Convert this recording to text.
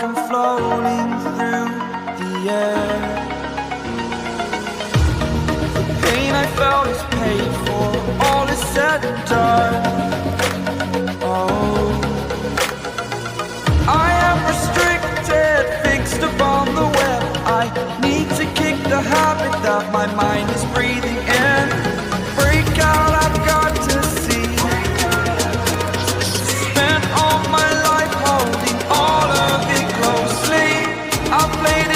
I'm floating through the air. The pain I felt is paid for, all is said and done. Oh, I am restricted, fixed upon the web. I need to kick the habit that my mind is breathing in. Break out, I've got to see. Spent all my life holding all of it closely. I played it